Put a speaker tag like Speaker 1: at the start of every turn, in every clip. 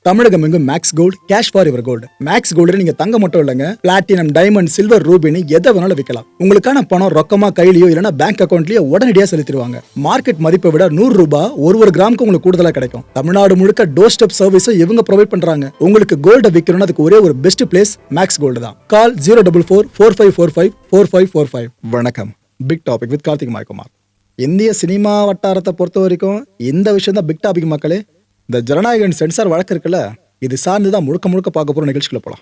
Speaker 1: தமிழகம் எங்கும் max gold cash for your gold. Max gold நீங்க தங்க மட்டும் இல்லைங்க, பிளாட்டினம், டைமண்ட், சில்வர், ரூபினி எதை வேணாலும் விற்கலாம். உங்களுக்கான பணம் ரொக்கமா கையிலயோ இல்லைன்னா பேங்க் அக்கௌண்ட்லயோ உடனடியாக செலுத்திடுவாங்க. மார்க்கெட் மதிப்பை விட 100 ரூபாய் ஒரு கிராமுக்கு உங்களுக்கு கூடுதலா கிடைக்கும். தமிழ்நாடு முழுக்க டோர் ஸ்டெப் சர்வீஸும் இவங்க ப்ரொவைட் பண்றாங்க. உங்களுக்கு கோல்ட விற்கணும்னா அதுக்கு ஒரே ஒரு பெஸ்ட் பிளேஸ் மேக்ஸ் கோல்டு தான். கால் 04445454545. வணக்கம். Big topic with Karthik Mayakumar. இந்திய சினிமா வட்டாரத்தை பொறுத்த வரைக்கும் இந்த விஷயம் தான் பிக் டாபிக் மக்களே. இந்த ஜனநாயகன் சென்சார் வழக்கு இருக்குல்ல, இது சார்ந்துதான் முழுக்க முழுக்க பார்க்க போற நிகழ்ச்சிக்குள்ள போலாம்.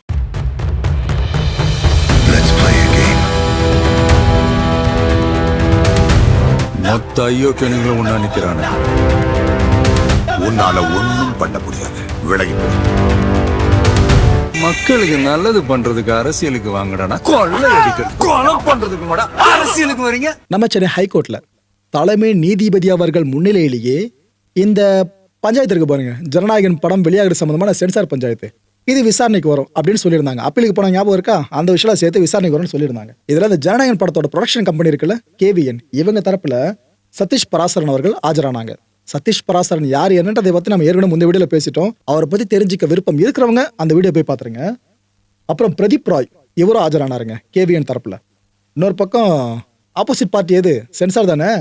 Speaker 2: மொத்த ஐயோக்கியங்களும் உன்னா நிக்கிறானே,
Speaker 3: உன்னால ஒண்ணும் பண்ண முடியாது. விலகி போ.
Speaker 2: மக்களுக்கு நல்லது பண்றதுக்கு அரசியலுக்கு வாங்கடா, கொள்ளை அடிக்கிறது கொலை பண்றதுக்கு கூட அரசியலுக்கு வரீங்க.
Speaker 1: நம்ம சென்னை ஹைகோர்ட்ல தலைமை நீதிபதி அவர்கள் முன்னிலையிலேயே இந்த பஞ்சாயத்து இருக்கு பாருங்க, ஜனநாயகன் படம் வெளியாகிற சம்பந்தமான சென்சார் பஞ்சாயத்து, இது விசாரணைக்கு வரும் அப்படின்னு சொல்லியிருந்தாங்க. அப்பீலுக்கு போன ஞாபகம் இருக்கா? அந்த விஷயம் சேர்த்து விசாரணைக்கு வரும்னு சொல்லியிருந்தாங்க. இதுல இந்த ஜனநாயகன் படத்தோட ப்ரொடக்ஷன் கம்பெனி இருக்குல்ல, KVN, இவங்க தரப்புல சதீஷ் பராசரன் அவர்கள் ஆஜரானாங்க. சதீஷ் பராசரன் யார் என்னன்றதை பத்தி நம்ம ஏற்கனவே முந்தைய வீடியோல பேசிட்டோம். அவரை பத்தி தெரிஞ்சுக்க விருப்பம் இருக்கிறவங்க அந்த வீடியோ போய் பாத்துருங்க. அப்புறம் பிரதீப் ராய் இவரும் ஆஜரானாருங்க KVN தரப்புல. இன்னொரு பக்கம் ஆப்போசிட் பார்ட்டி எது? சென்சார் தானே.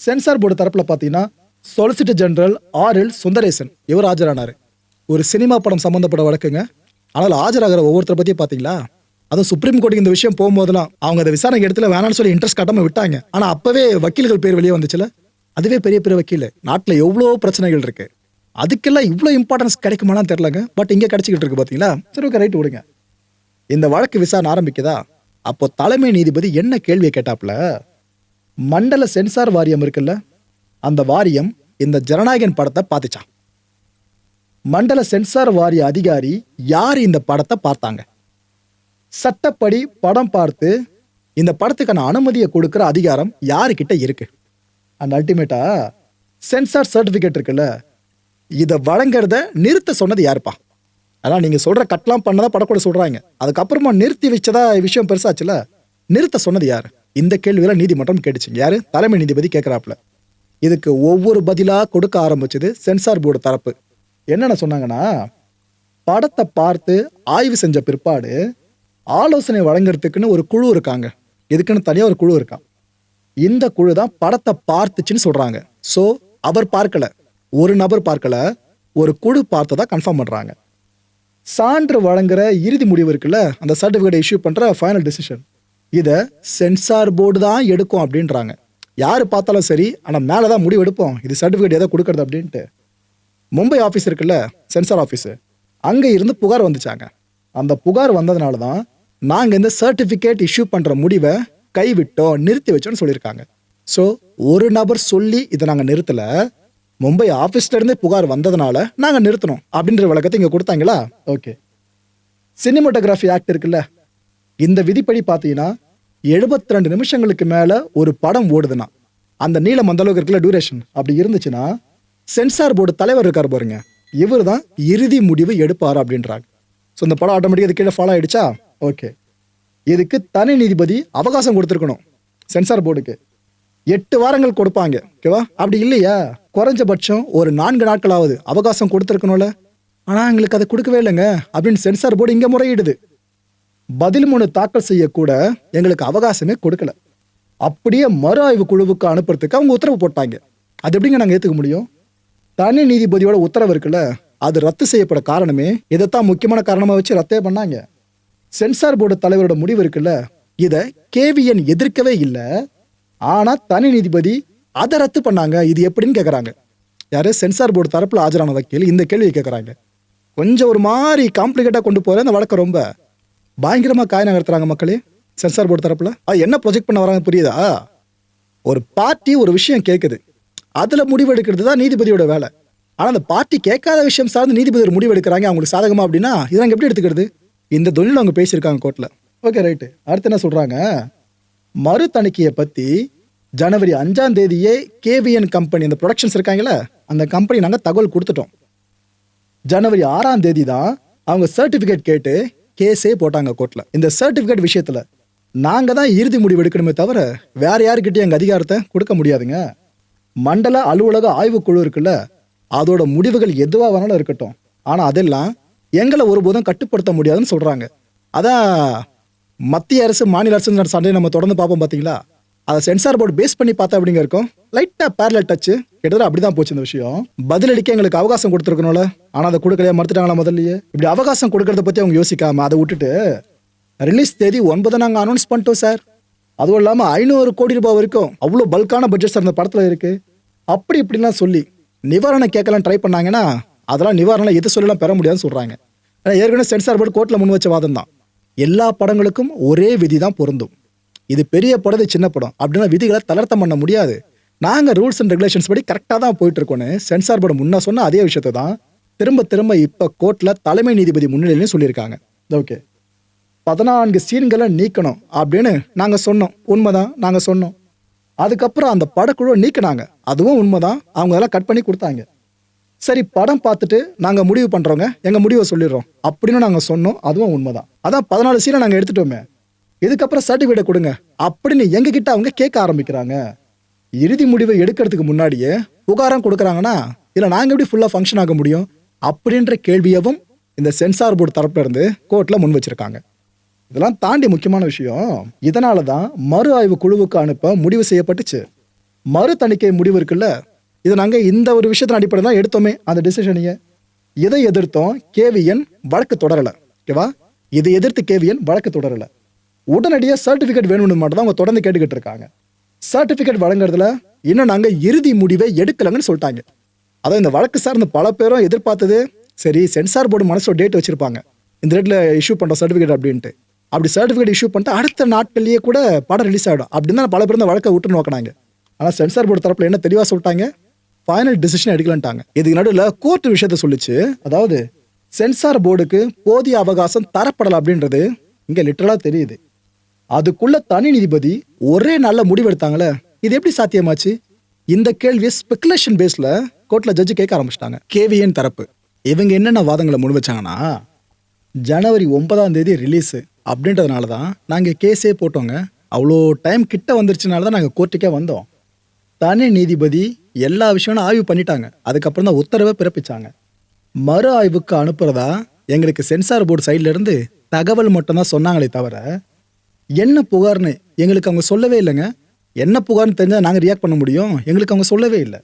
Speaker 1: சென்சார் போர்டு தரப்புல பாத்தீங்கன்னா சொலிசிட்டர் ஜெனரல் RL சுந்தரேசன் இவர் ஆஜரானாரு. ஒரு சினிமா படம் சம்பந்தப்பட்ட வழக்குங்க. ஆனால் ஆஜராகிற ஒவ்வொருத்தரை பத்தி பாத்தீங்களா, அதுவும் சுப்ரீம் கோர்ட்டுக்கு இந்த விஷயம் போகும்போதெல்லாம் அவங்க அதை விசாரணை இடத்துல வேணாம்னு சொல்லி இன்ட்ரெஸ்ட் காட்டாம விட்டாங்க. ஆனா அப்பவே வக்கீல்கள் பேர் வெளியே வந்துச்சுல, அதுவே பெரிய பெரிய வக்கீல். நாட்டுல எவ்வளோ பிரச்சனைகள் இருக்கு, அதுக்கெல்லாம் இவ்வளோ இம்பார்ட்டன்ஸ் கிடைக்குமாலாம் தெரியலங்க. பட் இங்கே கிடைச்சிக்கிட்டு இருக்கு பாத்தீங்களா. சரி, ஓகே, ரைட், விடுங்க. இந்த வழக்கு விசாரணை ஆரம்பிக்குதா, அப்போ தலைமை நீதிபதி என்ன கேள்வியை கேட்டாப்ல, மண்டல சென்சார் வாரியம் இருக்குல்ல, அந்த வாரியம் இந்த ஜனநாயகன் படத்தை பார்த்துச்சான். மண்டல சென்சார் வாரிய அதிகாரி யார் இந்த படத்தை பார்த்தாங்க? சட்டப்படி படம் பார்த்து இந்த படத்துக்கான அனுமதியை கொடுக்கிற அதிகாரம் யாருக்கிட்ட இருக்கு? அண்ட் அல்டிமேட்டா சென்சார் சர்டிபிகேட் இருக்குல்ல, இதை வழங்குறத நிறுத்த சொன்னது யாருப்பா? அதான் நீங்க சொல்ற கட்லாம் பண்ணதா படக்கூட சொல்றாங்க, அதுக்கப்புறமா நிறுத்தி வச்சதா விஷயம் பெருசாச்சுல, நிறுத்த சொன்னது யாரு? இந்த கேள்வியில நீதிமன்றம் கேட்டுச்சுங்க. யாரு? தலைமை நீதிபதி கேட்கிறாப்ல. இதுக்கு ஒவ்வொரு பதிலா கொடுக்க ஆரம்பிச்சது சென்சார் போர்டு தரப்பு. என்னென்ன சொன்னாங்கன்னா, படத்தை பார்த்து ஆய்வு செஞ்ச பிற்பாடு ஆலோசனை வழங்குறதுக்குன்னு ஒரு குழு இருக்காங்க. இதுக்குன்னு தனியாக ஒரு குழு இருக்கான். இந்த குழு தான் படத்தை பார்த்துச்சுன்னு சொல்றாங்க. ஸோ அவர் பார்க்கல, ஒரு நபர் பார்க்கல, ஒரு குழு பார்த்ததா கன்ஃபார்ம் பண்றாங்க. சான்று வழங்குற இறுதி முடிவு இருக்குல்ல, அந்த சர்டிஃபிகேட் இஷ்யூ பண்ற ஃபைனல் டிசிஷன், இதை சென்சார் போர்டு தான் எடுக்கும் அப்படின்றாங்க. யாரு பார்த்தாலும் சரி, ஆனால் மேலே தான் முடிவு எடுப்போம் இது சர்டிஃபிகேட் எதை கொடுக்கறது அப்படின்ட்டு. மும்பை ஆஃபீஸ் இருக்குல்ல, சென்சார் ஆஃபீஸு, அங்கே இருந்து புகார் வந்துச்சாங்க. அந்த புகார் வந்ததுனால தான் நாங்கள் இந்த சர்டிஃபிகேட் இஷ்யூ பண்ணுற முடிவை கைவிட்டோம், நிறுத்தி வச்சோன்னு சொல்லியிருக்காங்க. ஸோ ஒரு நபர் சொல்லி இதை நாங்கள் நிறுத்தலை, மும்பை ஆஃபீஸ்ல இருந்தே புகார் வந்ததுனால நாங்கள் நிறுத்தணும் அப்படின்ற விளக்கத்தை இங்கே கொடுத்தாங்களா? ஓகே. சினிமாட்டோகிராஃபி ஆக்ட் இருக்குல்ல, இந்த விதிப்படி பார்த்தீங்கன்னா 72 நிமிஷங்களுக்கு மேல ஒரு படம் ஓடுதுன்னா, அந்த நீளம் அந்த அளவுக்கு இருக்குல்ல, டியூரேஷன், அப்படி இருந்துச்சுன்னா சென்சார் போர்டு தலைவர் இருக்கார் பாருங்க, இவர் தான் இறுதி முடிவு எடுப்பார் அப்படின்றாங்க. ஸோ இந்த படம் ஆட்டோமேட்டிக்காக இது கீழே ஃபாலோ ஆயிடுச்சா? ஓகே. இதுக்கு தனி நீதிபதி அவகாசம் கொடுத்துருக்கணும். சென்சார் போர்டுக்கு 8 வாரங்கள் கொடுப்பாங்க, ஓகேவா? அப்படி இல்லையா குறைஞ்சபட்சம் ஒரு 4 நாட்களாவது அவகாசம் கொடுத்துருக்கணும்ல. ஆனால் எங்களுக்கு அதை கொடுக்கவே இல்லைங்க அப்படின்னு சென்சார் போர்டு இங்கே முறையிடுது. பதில் மனு தாக்கல் செய்யக்கூட எங்களுக்கு அவகாசமே கொடுக்கல. அப்படியே மறு ஆய்வு குழுவுக்கு அனுப்புறதுக்கு அவங்க உத்தரவு போட்டாங்க. அது எப்படிங்க நாங்கள் ஏற்றுக்க முடியும்? தனி நீதிபதியோட உத்தரவு இருக்குல்ல, அது ரத்து செய்யப்பட காரணமே இதைத்தான் முக்கியமான காரணமாக வச்சு ரத்தே பண்ணாங்க. சென்சார் போர்டு தலைவரோட முடிவு இருக்குல்ல, இதை KVN எதிர்க்கவே இல்லை, ஆனால் தனி நீதிபதி அதை ரத்து பண்ணாங்க. இது எப்படின்னு கேட்குறாங்க. யாரு? சென்சார் போர்டு தரப்பில் ஆஜரான வக்கீல் இந்த கேள்வியை கேட்குறாங்க. கொஞ்சம் ஒரு மாதிரி காம்ப்ளிகேட்டாக கொண்டு போகிற அந்த வழக்கை ரொம்ப பயங்கரமா காய் நகர்த்துறாங்க மக்களே. சென்சார் போர்டு தரப்புல என்ன ப்ரொஜெக்ட் பண்ண வராங்க புரியுதா? ஒரு பார்ட்டி ஒரு விஷயம் கேட்குது, அதுல முடிவு எடுக்கிறது தான் நீதிபதியோட வேலை. ஆனா அந்த பார்ட்டி கேட்காத விஷயம் சார்ந்து நீதிபதி ஒரு முடிவு எடுக்கிறாங்க அவங்களுக்கு சாதகமா அப்படின்னா இதை நாங்கள் எப்படி எடுத்துக்கிறது? இந்த தொழில் அவங்க பேசியிருக்காங்க கோர்ட்ல. Okay, right. அடுத்து என்ன சொல்றாங்க? மறு தணிக்கையை பத்தி ஜனவரி 5ஆம் தேதியே KVN கம்பெனி, அந்த ப்ரொடக்ஷன்ஸ் இருக்காங்களே, அந்த கம்பெனி நாங்கள் தகவல் கொடுத்துட்டோம். ஜனவரி 6ஆம் தேதி தான் அவங்க சர்டிபிகேட் கேட்டு கேஸே போட்டாங்க கோர்ட்ல. இந்த சர்டிபிகேட் விஷயத்துல நாங்க தான் இறுதி முடிவு எடுக்கணுமே தவிர வேற யாருக்கிட்டையும் எங்க அதிகாரத்தை கொடுக்க முடியாதுங்க. மண்டல அலுவலக ஆய்வுக்குழு இருக்குல்ல, அதோட முடிவுகள் எதுவா வேணாலும் இருக்கட்டும், ஆனால் அதெல்லாம் எங்களை ஒருபோதும் கட்டுப்படுத்த முடியாதுன்னு சொல்கிறாங்க. அதான் மத்திய அரசு மாநில அரசு சண்டையை நம்ம தொடர்ந்து பார்ப்போம் பார்த்தீங்களா, அதை சென்சார் போர்டு பேஸ் பண்ணி பார்த்தா அப்படிங்க இருக்கும். லைட்டாக பேரலல் டச்சு கிட்டத்தட்ட அப்படி தான் போச்சு இந்த விஷயம். பதிலளிக்க எங்களுக்கு அவகாசம் கொடுத்துருக்கணும்ல, ஆனால் அதை கொடுக்கலையா, மறுத்துட்டாங்களா முதல்லயே. இப்படி அவகாசம் கொடுக்கறத பற்றி அவங்க யோசிக்காம அதை விட்டுட்டு ரிலீஸ் தேதி 9 நாங்கள் அனௌன்ஸ் பண்ணிட்டோம் சார், அதுவும் இல்லாமல் 500 கோடி ரூபாய் வரைக்கும் அவ்வளோ பல்கான பட்ஜெட் சார் அந்த படத்தில் இருக்குது, அப்படி இப்படிலாம் சொல்லி நிவாரணம் கேட்கலாம் ட்ரை பண்ணாங்கன்னா அதெல்லாம் நிவாரணம் எது சொல்லலாம் பெற முடியாதுன்னு சொல்கிறாங்க. ஏன்னா ஏற்கனவே சென்சார் போர்டு கோர்ட்டில் முன் வச்ச வாதம் தான், எல்லா படங்களுக்கும் ஒரே விதி தான் பொருந்தும், இது பெரிய படம் இது சின்ன படம் அப்படின்னா விதிகளை தளர்த்தம் பண்ண முடியாது, நாங்கள் ரூல்ஸ் அண்ட் ரெகுலேஷன்ஸ் படி கரெக்டாக தான் போயிட்டு இருக்கோன்னு சென்சார் போர்டு முன்ன சொன்ன அதே விஷயத்தை தான் திரும்ப திரும்ப இப்போ கோர்ட்டில் தலைமை நீதிபதி முன்னிலையிலையும் சொல்லியிருக்காங்க. ஓகே, 14 சீன்களை நீக்கணும் அப்படின்னு நாங்கள் சொன்னோம், உண்மைதான் நாங்கள் சொன்னோம். அதுக்கப்புறம் அந்த படக்குழுவை நீக்கினாங்க, அதுவும் உண்மைதான், அவங்க அதெல்லாம் கட் பண்ணி கொடுத்தாங்க. சரி, படம் பார்த்துட்டு நாங்கள் முடிவு பண்ணுறோங்க, எங்கள் முடிவை சொல்லிடுறோம் அப்படின்னு நாங்கள் சொன்னோம், அதுவும் உண்மைதான். அதான் 14 சீனை நாங்கள் எடுத்துட்டோமே, இதுக்கப்புறம் சர்டிஃபிகேட் கொடுங்க அப்படின்னு எங்ககிட்ட அவங்க கேட்க ஆரம்பிக்கிறாங்க. இறுதி முடிவை எடுக்கிறதுக்கு முன்னாடியே புகாரம் கொடுக்குறாங்கன்னா இல்லை நாங்கள் எப்படி ஃபுல்லாக ஃபங்க்ஷன் ஆக முடியும் அப்படின்ற கேள்வியவும் இந்த சென்சார் போர்டு தரப்புல இருந்து கோர்ட்டில் முன் வச்சிருக்காங்க. இதெல்லாம் தாண்டி முக்கியமான விஷயம், இதனால தான் மறு ஆய்வு குழுவுக்கு அனுப்ப முடிவு செய்யப்பட்டுச்சு. மறு தணிக்கை முடிவு இருக்குல்ல, இது நாங்கள் இந்த ஒரு விஷயத்தின் அடிப்படையில் தான் எடுத்தோமே அந்த டிசிஷனையே. இதை எதிர்த்தோம், கேவிஎன் வழக்கு தொடரலை. ஓகேவா, இதை எதிர்த்து கேவிஎன் வழக்கு தொடரலை. உடனடியாக சர்டிஃபிகேட் வேணும்னு மட்டும் தான் அவங்க தொடர்ந்து கேட்டுக்கிட்டு இருக்காங்க. சர்டிஃபிகேட் வழங்குறதுல இன்னும் நாங்கள் இறுதி முடிவை எடுக்கலங்கன்னு சொல்லிட்டாங்க. அதான் இந்த வழக்கு சார்ந்த பல பேரும் எதிர்பார்த்தது, சரி சென்சார் போர்டு மனசோட டேட் வச்சிருப்பாங்க, இந்த டேட்டில் இஷ்யூ பண்ணுற சர்டிஃபிகேட் அப்படின்ட்டு. அப்படி சர்டிஃபிகேட் இஷ்யூ பண்ணிட்டு அடுத்த நாட்கள்லேயே கூட படம் ரிலீஸ் ஆகிடும் அப்படின்னு தான் பல பேர் இந்த வழக்கை விட்டு நோக்கினாங்க. ஆனால் சென்சார் போர்டு தரப்பில் என்ன தெளிவாக சொல்லிட்டாங்க, ஃபைனல் டிசிஷன் எடுக்கலான்ட்டாங்க. இதுக்கு நடுவில் கோர்ட் விஷயத்த சொல்லிச்சு, அதாவது சென்சார் போர்டுக்கு போதிய அவகாசம் தரப்படலை அப்படின்றது இங்கே லிட்டரலாக தெரியுது. அதுக்குள்ள தனி நீதிபதி ஒரே நல்ல முடிவு எடுத்தாங்களே, இது எப்படி சாத்தியமாச்சு? இந்த கேள்வியை ஸ்பெகுலேஷன் பேஸ்ல கோர்ட்ல ஜட்ஜு கேட்க ஆரம்பிச்சிட்டாங்க. கேவிஎன் தரப்பு இவங்க என்னென்ன வாதங்களை முன் வச்சாங்கன்னா, ஜனவரி 9ஆம் தேதி ரிலீஸு அப்படின்றதுனால தான் நாங்கள் கேஸே போட்டோங்க, அவ்வளோ டைம் கிட்ட வந்துருச்சுனால தான் நாங்கள் கோர்ட்டுக்கே வந்தோம். தனி நீதிபதி எல்லா விஷயமும் ஆய்வு பண்ணிட்டாங்க, அதுக்கப்புறம் தான் உத்தரவை பிறப்பிச்சாங்க. மறு ஆய்வுக்கு அனுப்புறதா எங்களுக்கு சென்சார் போர்டு சைட்ல இருந்து தகவல் மட்டும்தான் சொன்னாங்களே தவிர என்ன புகார்னு எங்களுக்கு அவங்க சொல்லவே இல்லைங்க. என்ன புகார்னு தெரிஞ்சால் நாங்கள் ரியாக்ட் பண்ண முடியும், எங்களுக்கு அவங்க சொல்லவே இல்லை.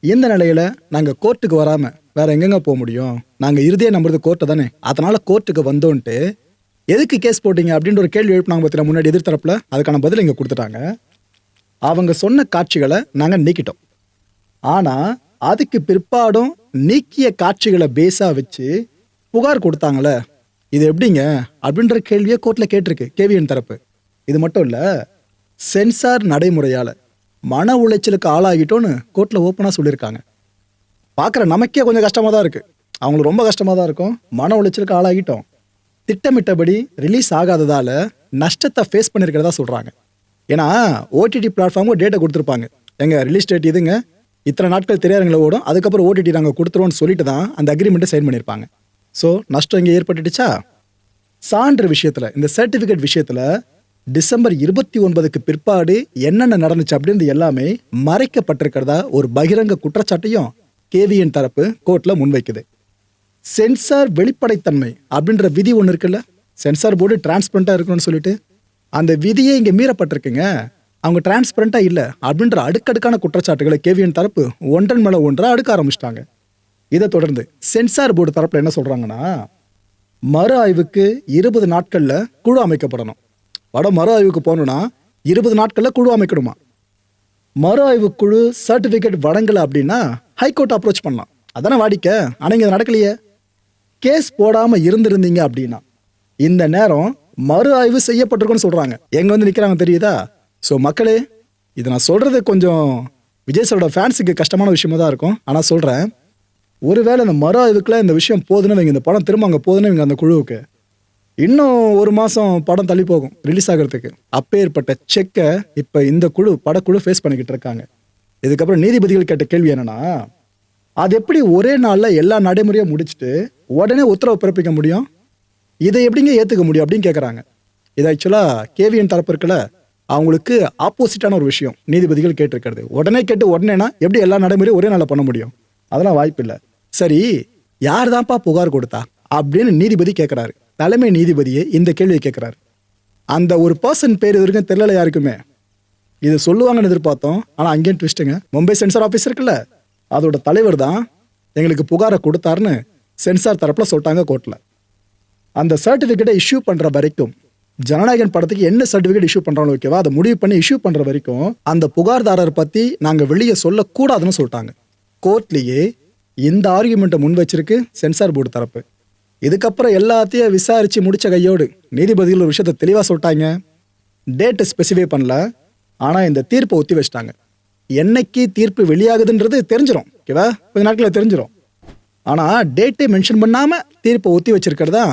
Speaker 1: இந்த நிலையில் நாங்கள் கோர்ட்டுக்கு வராமல் வேற எங்கெங்க போக முடியும், நாங்கள் இறுதியே நம்புறது கோர்ட்டை தானே, அதனால கோர்ட்டுக்கு வந்தோன்ட்டு எதுக்கு கேஸ் போட்டீங்க அப்படின்ற ஒரு கேள்வி எழுப்பினாங்க பார்த்தீங்கன்னா முன்னாடி எதிர்த்தரப்பில், அதுக்கான பதில் இங்கே கொடுத்துட்டாங்க. அவங்க சொன்ன காட்சிகளை நாங்கள் நீக்கிட்டோம், ஆனால் அதுக்கு பிற்பாடும் நீக்கிய காட்சிகளை பேஸாக வச்சு புகார் கொடுத்தாங்களே, இது எப்படிங்க அப்படின்ற கேள்வியை கோர்ட்டில் கேட்டிருக்கு கேவிஎன் தரப்பு. இது மட்டும் இல்லை, சென்சார் நடைமுறையால் மன உளைச்சலுக்கு ஆளாகிட்டோன்னு கோர்ட்டில் ஓப்பனாக சொல்லியிருக்காங்க. பார்க்குற நமக்கே கொஞ்சம் கஷ்டமாக தான் இருக்குது, அவங்களுக்கு ரொம்ப கஷ்டமாக தான் இருக்கும். மன உளைச்சலுக்கு ஆளாகிட்டோம், திட்டமிட்டபடி ரிலீஸ் ஆகாததால் நஷ்டத்தை ஃபேஸ் பண்ணியிருக்கிறதா சொல்கிறாங்க. ஏன்னா ஓடிடி பிளாட்ஃபார்மும் டேட்டை கொடுத்துருப்பாங்க, எங்கள் ரிலீஸ் டேட் இதுங்க, இத்தனை நாட்கள் திரையரங்களை ஓடும், அதுக்கப்புறம் ஓடிடி நாங்கள் கொடுத்துருவோன்னு சொல்லிட்டு தான் அந்த அக்ரிமெண்ட்டை சைன் பண்ணியிருப்பாங்க. ஸோ நஷ்டம் இங்கே ஏற்பட்டுடுச்சா? சான்று விஷயத்தில், இந்த சர்டிஃபிகேட் விஷயத்தில் டிசம்பர் 29க்கு பிற்பாடு என்னென்ன நடந்துச்சு அப்படின்னு எல்லாமே மறைக்கப்பட்டிருக்கிறதா ஒரு பகிரங்க குற்றச்சாட்டையும் கேவிஎன் தரப்பு கோர்ட்டில் முன்வைக்குது. சென்சார் வெளிப்படைத்தன்மை அப்படின்ற விதி ஒன்று இருக்குல்ல, சென்சார் போர்டு டிரான்ஸ்பரண்டாக இருக்கணும்னு சொல்லிட்டு அந்த விதியே இங்கே மீறப்பட்டிருக்குங்க, அவங்க டிரான்ஸ்பரண்டாக இல்லை அப்படின்ற அடுக்கடுக்கான குற்றச்சாட்டுகளை கேவிஎன் தரப்பு ஒன்றன் மேலே ஒன்றாக அடுக்க ஆரம்பிச்சிட்டாங்க. இதை தொடர்ந்து சென்சார் போர்டு தரப்பில் என்ன சொல்கிறாங்கன்னா, மறு ஆய்வுக்கு 20 நாட்களில் குழு அமைக்கப்படணும். படம் மறு ஆய்வுக்கு போகணுன்னா 20 நாட்களில் குழு அமைக்கணுமா. மறு ஆய்வு குழு சர்டிஃபிகேட் வழங்கலை அப்படின்னா ஹைகோர்ட் அப்ரோச் பண்ணலாம், அதானே வாடிக்கை. ஆனால் இங்கே நடக்கலையே. கேஸ் போடாமல் இருந்திருந்தீங்க அப்படின்னா இந்த நேரம் மறு ஆய்வு செய்யப்பட்டிருக்குன்னு சொல்கிறாங்க. எங்கே வந்து நிற்கிறாங்க தெரியுதா? ஸோ மக்களே, இது நான் சொல்கிறது கொஞ்சம் விஜய் சாரோட ஃபேன்ஸுக்கு கஷ்டமான விஷயமா தான் இருக்கும். ஆனால் சொல்கிறேன், ஒருவேளை இந்த மறு ஆய்வுக்குலாம் இந்த விஷயம் போதுன்னு வைங்க, இந்த படம் திரும்ப அங்கே போதுன்னு வைங்க, அந்த குழுவுக்கு இன்னும் 1 மாதம் படம் தள்ளி போகும் ரிலீஸ் ஆகிறதுக்கு. அப்பேற்பட்ட செக்கை இப்போ இந்த படக்குழு ஃபேஸ் பண்ணிக்கிட்டு இருக்காங்க. இதுக்கப்புறம் நீதிபதிகள் கேட்ட கேள்வி என்னன்னா, அது எப்படி ஒரே நாளில் எல்லா நடைமுறையும் முடிச்சுட்டு உடனே உத்தரவு பிறப்பிக்க முடியும், இதை எப்படிங்க ஏற்றுக்க முடியும் அப்படின்னு கேட்குறாங்க. இது ஆக்சுவலாக கேவிஎன் தரப்பு இருக்குல்ல, அவங்களுக்கு ஆப்போசிட்டான ஒரு விஷயம் நீதிபதிகள் கேட்டிருக்கிறது. உடனே கேட்டு உடனேனா எப்படி எல்லா நடைமுறையும் ஒரே நாளில் பண்ண முடியும், அதெல்லாம் வாய்ப்பு இல்லை. சரி, யார் தான்ப்பா புகார் கொடுத்தா அப்படின்னு நீதிபதி கேட்குறாரு. தலைமை நீதிபதியே இந்த கேள்வியை கேட்குறாரு. அந்த ஒரு பர்சன் பேர் இது வரைக்கும் தெரியல யாருக்குமே. இது சொல்லுவாங்கன்னு எதிர்பார்த்தோம். ஆனால் அங்கேயும் ட்விஸ்ட்டுங்க. மும்பை சென்சார் ஆஃபீஸ் இருக்குல்ல, அதோட தலைவர் தான் எங்களுக்கு புகாரை கொடுத்தாருன்னு சென்சார் தரப்பில் சொல்லிட்டாங்க கோர்ட்டில். அந்த சர்டிஃபிகேட்டை இஷ்யூ பண்ணுற வரைக்கும், ஜனநாயகன் படத்துக்கு என்ன சர்டிஃபிகேட் இஷ்யூ பண்ணுறாங்களோ ஓகேவா, அதை முடிவு பண்ணி இஷ்யூ பண்ணுற வரைக்கும் அந்த புகார்தாரர் பற்றி நாங்கள் வெளியே சொல்லக்கூடாதுன்னு சொல்லிட்டாங்க. கோர்ட்லேயே இந்த ஆர்கியூமெண்ட்டை முன் வச்சிருக்கு சென்சார் போர்டு தரப்பு. இதுக்கப்புறம் எல்லாத்தையும் விசாரித்து முடித்த கையோடு நீதிபதிகள் ஒரு விஷயத்தை தெளிவாக சொல்லிட்டாங்க. டேட்டை ஸ்பெசிஃபை பண்ணல, ஆனால் இந்த தீர்ப்பை ஒத்தி வச்சிட்டாங்க. என்னைக்கு தீர்ப்பு வெளியாகுதுன்றது தெரிஞ்சிடும் ஓகேவா, கொஞ்ச நாட்களில் தெரிஞ்சிடும். ஆனால் டேட்டை மென்ஷன் பண்ணாமல் தீர்ப்பை ஒத்தி வச்சிருக்கிறதா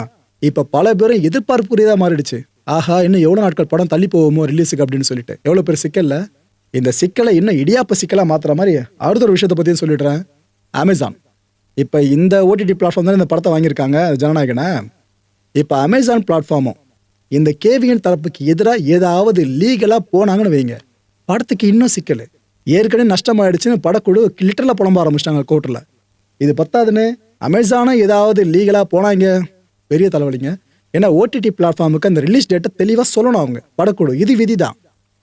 Speaker 1: இப்போ பல பேரும் எதிர்பார்ப்புக்குரியதாக மாறிடுச்சு. ஆஹா, இன்னும் எவ்வளோ நாட்கள் படம் தள்ளி போவோமோ ரிலீஸுக்கு அப்படின்னு சொல்லிட்டு. எவ்வளோ பேர் சிக்கல்ல இந்த சிக்கலை இன்னும் இடியாப்ப சிக்கலாக மாற்றுற மாதிரி அடுத்த ஒரு விஷயத்தை பற்றியும் சொல்லிடுறேன். அமேசான் இப்போ இந்த ஓடிடி பிளாட்ஃபார்ம் தான் இந்த படத்தை வாங்கியிருக்காங்க ஜனநாயகனை. இப்போ அமேசான் பிளாட்ஃபார்மும் இந்த கேவிஎன் தரப்புக்கு எதிராக ஏதாவது லீகலாக போனாங்கன்னு வைங்க, படத்துக்கு இன்னும் சிக்கல். ஏற்கனவே நஷ்டமாயிடுச்சுன்னு படக்குழு லிட்டரில் புலம்ப ஆரம்பிச்சிட்டாங்க கோர்ட்டில். இது பத்தாதுன்னு அமேசானும் ஏதாவது லீகலாக போனாங்க, பெரிய தலைவலிங்க. ஏன்னா ஓடிடி பிளாட்ஃபார்முக்கு அந்த ரிலீஸ் டேட்டை தெளிவாக சொல்லணும் அவங்க படக்குழு. இது விதி தான்.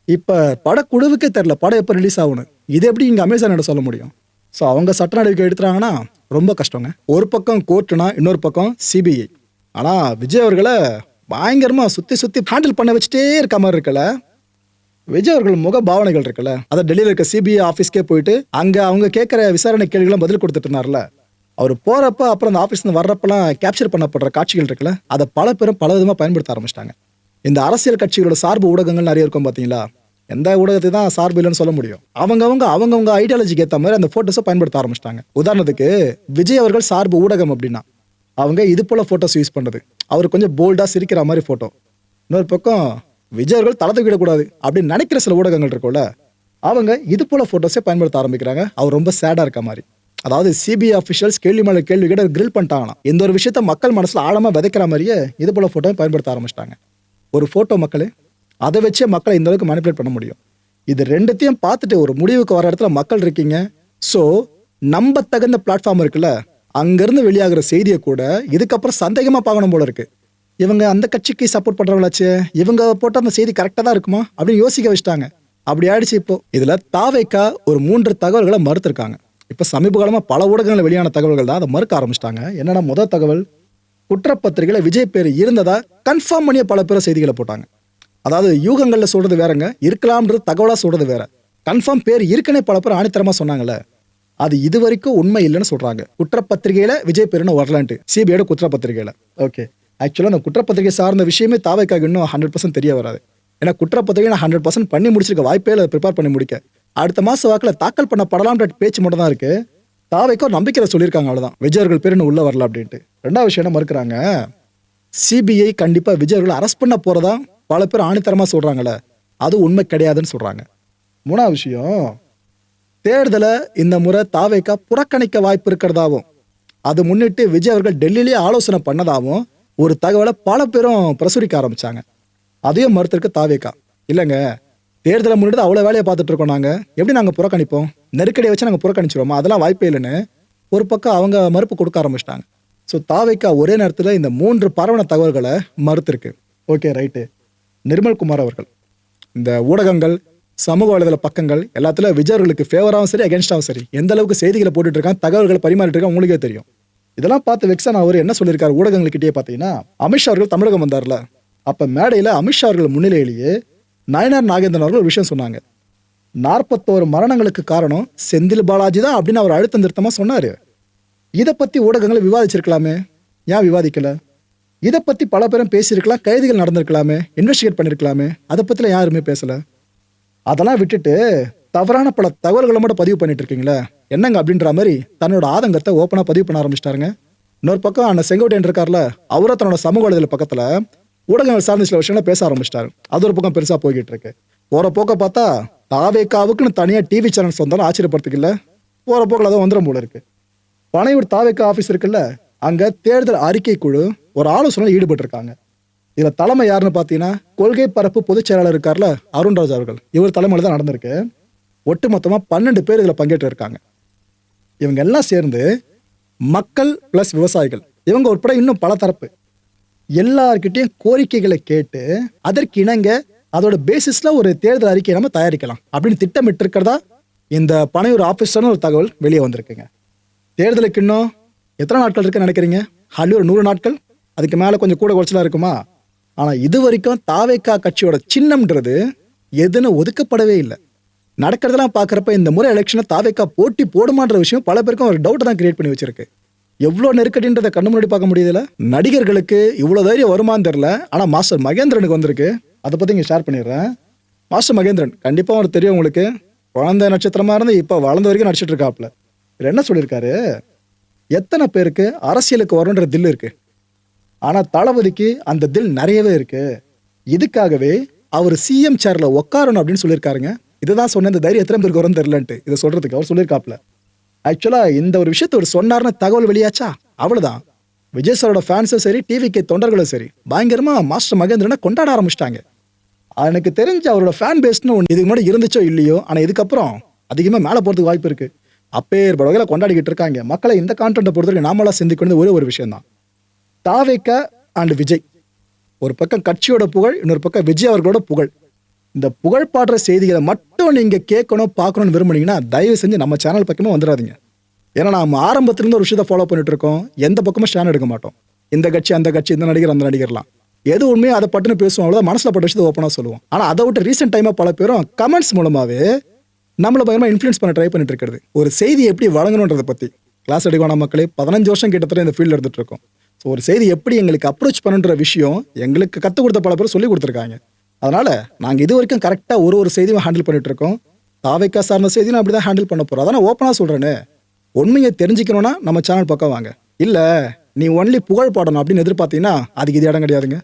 Speaker 1: இப்போ படக்குழுவுக்கே தெரில படம் எப்போ ரிலீஸ் ஆகணும். இது எப்படி இங்கே அமேசானோட சொல்ல முடியும்? ஸோ அவங்க சட்ட நடவடிக்கை எடுத்துறாங்கன்னா ரொம்ப கஷ்டங்க. ஒரு பக்கம் கோர்ட்டுனா இன்னொரு பக்கம் சிபிஐ. ஆனால் விஜய் அவர்களை பயங்கரமாக சுற்றி ஹேண்டில் பண்ண வச்சுட்டே இருக்க மாதிரி இருக்கல. விஜய் அவர்கள் முக பாவனைகள் இருக்குல்ல, அதை டெல்லியில் இருக்க சிபிஐ ஆஃபீஸ்க்கே போயிட்டு அங்கே அவங்க கேட்குற விசாரணை கேள்விகளும் பதில் கொடுத்துட்டு இருந்தார்ல. அவர் போகிறப்ப அப்புறம் அந்த ஆஃபீஸ்லேருந்து வர்றப்பெல்லாம் கேப்சர் பண்ணப்படுற காட்சிகள் இருக்குல்ல, அதை பல பேரும் பல விதமாக பயன்படுத்த ஆரம்பிச்சிட்டாங்க. இந்த அரசியல் கட்சிகளோட சார்பு ஊடகங்கள் நிறைய இருக்கும் பார்த்தீங்களா, எந்த ஊடகத்தை தான் சார்பு இல்லைன்னு சொல்ல முடியும். அவங்கவுங்க ஐடியாலஜிக்கு ஏற்ற மாதிரி அந்த ஃபோட்டோஸை பயன்படுத்த ஆரம்பிச்சிட்டாங்க. உதாரணத்துக்கு விஜய் அவர்கள் சார்பு ஊடகம் அப்படின்னா அவங்க இது போல ஃபோட்டோஸ் யூஸ் பண்ணுறது, அவர் கொஞ்சம் போல்டாக சிரிக்கிற மாதிரி ஃபோட்டோ. இன்னொரு பக்கம் விஜய் அவர்கள் தலை தூக்கிடக்கூடாது அப்படின்னு நினைக்கிற சில ஊடகங்கள் இருக்கும்ல, அவங்க இது போல ஃபோட்டோஸே பயன்படுத்த ஆரம்பிக்கிறாங்க. அவர் ரொம்ப சேடாக இருக்க மாதிரி. அதாவது சிபிஐ ஆஃபிஷியல்ஸ் கேள்வி மேலே கேள்வி கிட்ட கிரில் பண்ணிட்டாங்கன்னா இந்த ஒரு விஷயத்த மக்கள் மனசில் ஆழமாக விதைக்கிற மாதிரியே இது போல ஃபோட்டோ பயன்படுத்த ஆரம்பிச்சிட்டாங்க. ஒரு ஃபோட்டோ மக்கள் அதை வச்சே மக்களை இந்த அளவுக்கு மேனிபுலேட் பண்ண முடியும். இது ரெண்டுத்தையும் பார்த்துட்டு ஒரு முடிவுக்கு வர இடத்துல மக்கள் இருக்கீங்க. ஸோ நம்ப தகுந்த பிளாட்ஃபார்ம் இருக்குல்ல, அங்கேருந்து வெளியாகிற செய்தியை கூட இதுக்கப்புறம் சந்தேகமாக பார்க்கணும் போல இருக்கு. இவங்க அந்த கட்சிக்கு சப்போர்ட் பண்ணுறவங்களாச்சு, இவங்க போட்ட அந்த செய்தி கரெக்டாக தான் இருக்குமா அப்படின்னு யோசிக்க வச்சுட்டாங்க. அப்படி ஆயிடுச்சு. இப்போ இதில் தாவேக்கா ஒரு 3 தகவல்களை மறுத்திருக்காங்க. இப்போ சமீப காலமாக பல ஊடகங்களில் வெளியான தகவல்கள் தான் அதை மறுக்க ஆரம்பிச்சிட்டாங்க. என்னன்னா, முதல் தகவல், குற்றப்பத்திரிகையில் விஜய் பேர் இருந்ததா கன்ஃபார்ம் பண்ணிய பல பேர் செய்திகளை போட்டாங்க. அதாவது யூகங்களில் சொல்றது வேறங்க, இருக்கலாம்ன்றது தகவலாக சொல்றது வேற. கன்ஃபார்ம் பேர் இருக்குன்னே பல பேர் ஆணித்தரமாக சொன்னாங்கல்ல, அது இது வரைக்கும் உண்மை இல்லைன்னு சொல்றாங்க. குற்றப்பத்திரிகையில விஜய் பேருன்னு வரலான்ட்டு சிபிஐயோட குற்றப்பத்திரிகையில. ஓகே, ஆக்சுவலாக அந்த குற்றப்பத்திரிகை சார்ந்த விஷயமே தாவேக்காக இன்னும் 100% தெரிய வராது. ஏன்னா குற்றப்பத்திரிகை நான் 100% பண்ணி முடிச்சிருக்க வாய்ப்பே இல்லை, ப்ரிப்பேர் பண்ணி முடிக்க. அடுத்த மாதம் வாக்கில் தாக்கல் பண்ண படலாம்ன்ற பேச்சு மட்டும் தான் இருக்கு. தாவேக்கா ஒரு நம்பிக்கையில் சொல்லியிருக்காங்க, அவ்வளோதான், விஜய் அவர்கள் பேர் இன்னும் உள்ள வரல அப்படின்ட்டு. ரெண்டாவது விஷயம் என்ன மறுக்கிறாங்க, சிபிஐ கண்டிப்பாக விஜய் அவர்கள் அரெஸ்ட் பண்ண போறதா பல பேர் ஆணித்தரமாக சொல்றாங்களே, அது உண்மை கிடையாதுன்னு சொல்றாங்க. மூணாவது விஷயம், தேர்தலை இந்த முறை தாவேக்கா புறக்கணிக்க வாய்ப்பு இருக்கிறதாவும், அது முன்னிட்டு விஜய் அவர்கள் டெல்லியிலேயே ஆலோசனை பண்ணதாகவும் ஒரு தகவலை பல பேரும் பிரசுரிக்க ஆரம்பிச்சாங்க. அதையும் மறுத்திருக்க தாவேக்கா. இல்லைங்க, தேர்தலை முன்னிட்டு அவ்வளோ வேலையை பார்த்துட்டு இருக்கோம், நாங்கள் எப்படி நாங்கள் புறக்கணிப்போம், நெருக்கடியை வச்சு நாங்கள் புறக்கணிச்சிருவோமா, அதெல்லாம் வாய்ப்பே இல்லைன்னு ஒரு பக்கம் அவங்க மறுப்பு கொடுக்க ஆரம்பிச்சிட்டாங்க. ஸோ தாவேக்கா ஒரே நேரத்தில் இந்த 3 பரவன தகவல்களை மறுத்திருக்கு. Okay, right. நிர்மல்குமார் அவர்கள் இந்த ஊடகங்கள், சமூக வலைதள பக்கங்கள் எல்லாத்துல விஜய் அவர்களுக்கு ஃபேவராகவும் சரி அகேன்ஸ்டாகவும் சரி எந்த அளவுக்கு செய்திகளை போட்டுட்டு இருக்காங்க, தகவல்களை பரிமாறிட்டு இருக்காங்க, உங்களுக்கே தெரியும். இதெல்லாம் பார்த்து வெக்ஸான அவர் என்ன சொல்லியிருக்காரு ஊடகங்கள்கிட்டயே பார்த்தீங்கன்னா, அமித்ஷா அவர்கள் தமிழகம் வந்தார்ல, அப்போ மேடையில் அமித்ஷா அவர்கள் முன்னிலையிலேயே நயனார் நாகேந்திரன் அவர்கள் ஒரு விஷயம் சொன்னாங்க. 41 மரணங்களுக்கு காரணம் செந்தில் பாலாஜி தான் அப்படின்னு அவர் அழுத்தம் திருத்தமாக சொன்னார். இதை பற்றி ஊடகங்களை விவாதிச்சிருக்கலாமே, ஏன் விவாதிக்கல? இதை பற்றி பல பேரும் பேசியிருக்கலாம், கைதுகள் நடந்திருக்கலாமே, இன்வெஸ்டிகேட் பண்ணியிருக்கலாமே, அதை பற்றிலாம் யாருமே பேசலை. அதெல்லாம் விட்டுட்டு தவறான பல தகவல்களை மட்டும் பதிவு பண்ணிட்டு இருக்கீங்களே, என்னங்க அப்படின்ற மாதிரி தன்னோட ஆதங்கத்தை ஓப்பனாக பதிவு பண்ண ஆரம்பிச்சிட்டாருங்க. இன்னொரு பக்கம் அந்த செங்கோட்டையன் இருக்கார்ல, அவரை தன்னோட சமூக வலைதள பக்கத்தில் ஊடகங்கள் சார்ந்த சில விஷயங்களை பேச ஆரம்பிச்சிட்டாரு. அது ஒரு பக்கம் பெருசாக போய்கிட்டு இருக்கு. போகிற போக்க பார்த்தா தாவேக்காவுக்குன்னு தனியாக டிவி சேனல்ஸ் வந்தாலும் ஆச்சரியப்படுறதுக்கு இல்லை, போகிற போக்கில் அதை வந்துடும் போல இருக்கு. பனையூர் தாவேக்கா ஆஃபீஸ் இருக்குல்ல, அங்கே தேர்தல் அறிக்கை குழு ஒரு ஆலோசனையில் ஈடுபட்டிருக்காங்க. இதில் தலைமை யாருன்னு பார்த்தீங்கன்னா, கொள்கை பரப்பு பொதுச் செயலாளர் இருக்கார்ல அருண்ராஜ் அவர்கள், இவர் தலைமையில் தான் நடந்திருக்கு. ஒட்டு மொத்தமாக 12 பேர் இதில் பங்கேற்று இருக்காங்க. இவங்க எல்லாம் சேர்ந்து மக்கள் ப்ளஸ் விவசாயிகள் இவங்க உட்பட இன்னும் பல தரப்பு எல்லார்கிட்டையும் கோரிக்கைகளை கேட்டு அதற்கு இணங்க அதோட பேசிஸ்ல ஒரு தேர்தல் அறிக்கையை நம்ம தயாரிக்கலாம் அப்படின்னு திட்டமிட்டு இருக்கிறதா இந்த பனையூர் ஆபீஸ்ல ஒரு தகவல் வெளியே வந்திருக்குங்க. தேர்தலுக்கு இன்னும் எத்தனை நாட்கள் இருக்குன்னு நினைக்கிறீங்க? ஒரு 100 நாட்கள், அதுக்கு மேல கொஞ்சம் கூட குறைச்சலா இருக்குமா? ஆனா இது வரைக்கும் தாவேகா கட்சியோட சின்னம்ன்றது எதுன்னு ஒதுக்கப்படவே இல்லை. நடக்கிறதெல்லாம் பார்க்குறப்ப இந்த முறை எலெக்ஷனை தாவேகா போட்டி போடுமான்ற விஷயம் பல பேருக்கும் ஒரு டவுட் தான் கிரியேட் பண்ணி வச்சிருக்கு. எவ்வளோ நெருக்கடின்றதை கண்ணு முன்னாடி பார்க்க முடியுதுல. நடிகர்களுக்கு இவ்வளோ தைரியம் வருமானு தெரில, ஆனால் மாஸ்டர் மகேந்திரனுக்கு வந்திருக்கு. அதை பற்றி இங்கே ஷேர் பண்ணிடுறேன். மாஸ்டர் மகேந்திரன் கண்டிப்பாக ஒரு தெரியும் உங்களுக்கு. குழந்தை நட்சத்திரமாக இருந்து இப்போ வளர்ந்த வரைக்கும் நடிச்சிட்டு இருக்காப்புல. இவர் என்ன சொல்லியிருக்காரு, எத்தனை பேருக்கு அரசியலுக்கு வரணுன்ற தில் இருக்கு, ஆனால் தளபதிக்கு அந்த தில் நிறையவே இருக்கு. இதுக்காகவே அவர் சிஎம் சேர்ல உட்காரணும் அப்படின்னு சொல்லியிருக்காருங்க. இதுதான் சொன்ன இந்த தைரியம் எத்தனை பேருக்கு வரும்னு தெரியலன்ட்டு இதை சொல்றதுக்கு அவர் சொல்லியிருக்காப்ல. ஆக்சுவலா இந்த ஒரு விஷயத்தை ஒரு சொன்னார்னு தகவல் வெளியாச்சா, அவ்வளவுதான். விஜய் சாரோட ஃபேன்ஸும் சரி, டிவிக்கு தொண்டர்களும் சரி, பயங்கரமா மாஸ்டர் மகேந்திரனை கொண்டாட ஆரம்பிச்சிட்டாங்க. எனக்கு தெரிஞ்சு அவரோட ஃபேன் பேஸ்னு ஒன்று இதுக்கு முன்னாடி இருந்துச்சோ இல்லையோ, ஆனால் இதுக்கப்புறம் அதிகமாக மேலே போகிறதுக்கு வாய்ப்பு இருக்கு. அப்பேற்பட்ட வகையில் கொண்டாடிக்கிட்டு இருக்காங்க. மக்களை இந்த கான்டென்ட்டை பொறுத்தவரைக்கும் நாமெல்லாம் சிந்திக்கணும் ஒரே ஒரு விஷயம் தான். தாவேகா அண்ட் விஜய், ஒரு பக்கம் கட்சியோட புகழ், இன்னொரு பக்கம் விஜய் அவர்களோட புகழ். இந்த புகழ் பாடுற செய்திகளை மட்டும் நீங்க கேட்கணும் பார்க்கணும்னு விரும்புனீங்கன்னா தயவு செஞ்சு நம்ம சேனல் பக்கமே வந்துடாதீங்க. ஏன்னா நம்ம ஆரம்பத்திலிருந்து ஒரு விஷயத்தை ஃபாலோ பண்ணிட்டு இருக்கோம். எந்த பக்கமும் ஸ்டாண்ட் எடுக்க மாட்டோம். இந்த கட்சி அந்த கட்சி, இந்த நடிகர் அந்த நடிகர்லாம் எது உண்மையோ அதை பட்டுன்னு பேசுவோம், அவ்வளோதான். மனசில் பட்ட விஷயத்தை ஓப்பனாக சொல்லுவோம். ஆனால் அதை விட்டு ரீசெண்ட் டைமாக பல பேரும் கமெண்ட்ஸ் மூலமாகவே நம்மளை பயமாக இன்ஃப்ளூயன்ஸ் பண்ண ட்ரை பண்ணிட்டு இருக்கிறது. ஒரு செய்தி எப்படி வழங்கணுன்றதை பற்றி கிளாஸ் எடுக்கணும். மக்களே 15 வருஷம் கிட்டத்தட்ட இந்த ஃபீல்டில் எடுத்துட்டு இருக்கோம். ஸோ ஒரு செய்தி எப்படி எங்களுக்கு அப்ரோச் பண்ணுன்ற விஷயம் எங்களுக்கு கற்றுக் கொடுத்த பல பேர் சொல்லி கொடுத்துருக்காங்க. அதனால நாங்கள் இது வரைக்கும் கரெக்டாக ஒரு செய்தியும் ஹேண்டில் பண்ணிட்டு இருக்கோம். தாவேகா சார்ந்த செய்தியும் அப்படி தான் ஹேண்டில் பண்ண போகிறோம். அதான் நான் ஓப்பனாக சொல்கிறேன்னு. உண்மையை தெரிஞ்சுக்கணும்னா நம்ம சேனல் பக்கம் வாங்க. இல்லை நீ ஒன்லி புகழ் பாடணும் அப்படின்னு எதிர்பார்த்தீங்கன்னா அதுக்கு இது இடம் கிடையாதுங்க.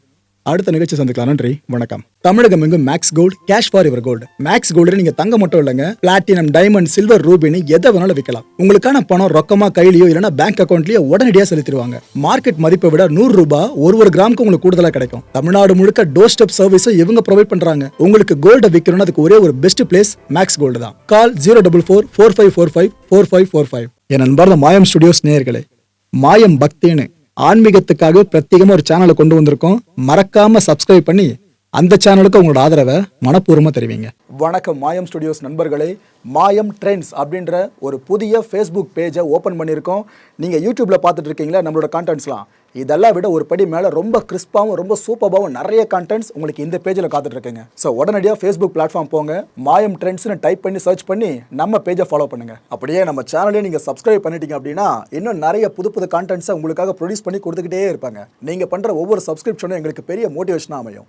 Speaker 1: அடுத்த நிகழ்ச்சி சந்திக்கலாம். நன்றி, வணக்கம். தமிழகம் எங்கும் max gold, cash for your gold. Max gold நீங்க தங்க மட்டும் இல்லைங்க, பிளாட்டினம், டைமண்ட், சில்வர், ரூபினி எதை வேணாலும் விற்கலாம். உங்களுக்கான பணம் ரொக்கமா கையிலயோ இல்லைன்னா பேங்க் அக்கௌண்ட்லயோ உடனடியாக செலுத்திடுவாங்க. மார்க்கெட் மதிப்பை விட 100 ரூபாய் ஒரு கிராமுக்கு உங்களுக்கு கூடுதலாக கிடைக்கும். தமிழ்நாடு முழுக்க டோர் ஸ்டெப் சர்வீஸும் இவங்க ப்ரொவைட் பண்றாங்க. உங்களுக்கு கோல்ட விற்கணும்னு அதுக்கு ஒரே ஒரு பெஸ்ட் பிளேஸ் மேக்ஸ் கோல்டு தான். கால் 04445454545. என் அன்பார்ந்த மாயம் ஸ்டுடியோஸ் நேயர்களே, மாயம் பக்தின்னு ஆன்மீகத்துக்காக பிரத்யேகமா ஒரு சேனலை கொண்டு வந்திருக்கோம். மறக்காம சப்ஸ்கிரைப் பண்ணி அந்த சேனலுக்கு உங்களோட ஆதரவை மனப்பூர்வமா தெரிவிங்க. வணக்கம் மாயம் ஸ்டுடியோஸ் நண்பர்களே. மாயம் ட்ரெண்ட்ஸ் அப்படின்ற ஒரு புதிய ஃபேஸ்புக் பேஜை ஓப்பன் பண்ணியிருக்கோம். நீங்கள் யூடியூப்ல பார்த்துட்டு இருக்கீங்களா நம்மளோட கான்டென்ட்ஸ்லாம். இதெல்லாம் விட ஒரு படி மேலே ரொம்ப கிறிஸ்பாகவும் ரொம்ப சூப்பராகவும் நிறைய கான்டென்ட்ஸ் உங்களுக்கு இந்த பேஜில் காத்துட்டு இருக்குங்க. ஸோ உடனடியாக ஃபேஸ்புக் பிளாட்ஃபார்ம் போங்க, மாயம் ட்ரெண்ட்ஸ்னு டைப் பண்ணி சர்ச் பண்ணி நம்ம பேஜை ஃபாலோ பண்ணுங்க. அப்படியே நம்ம சேனலையும் நீங்கள் சப்ஸ்கிரைப் பண்ணிட்டீங்க அப்படின்னா இன்னும் நிறைய புது கான்டென்ட்ஸை உங்களுக்காக ப்ரொடியூஸ் பண்ணி கொடுத்துக்கிட்டே இருப்பாங்க. நீங்கள் பண்ணுற ஒவ்வொரு சப்ஸ்கிரிப்ஷனும் எங்களுக்கு பெரிய மோட்டிவேஷனாக அமையும்.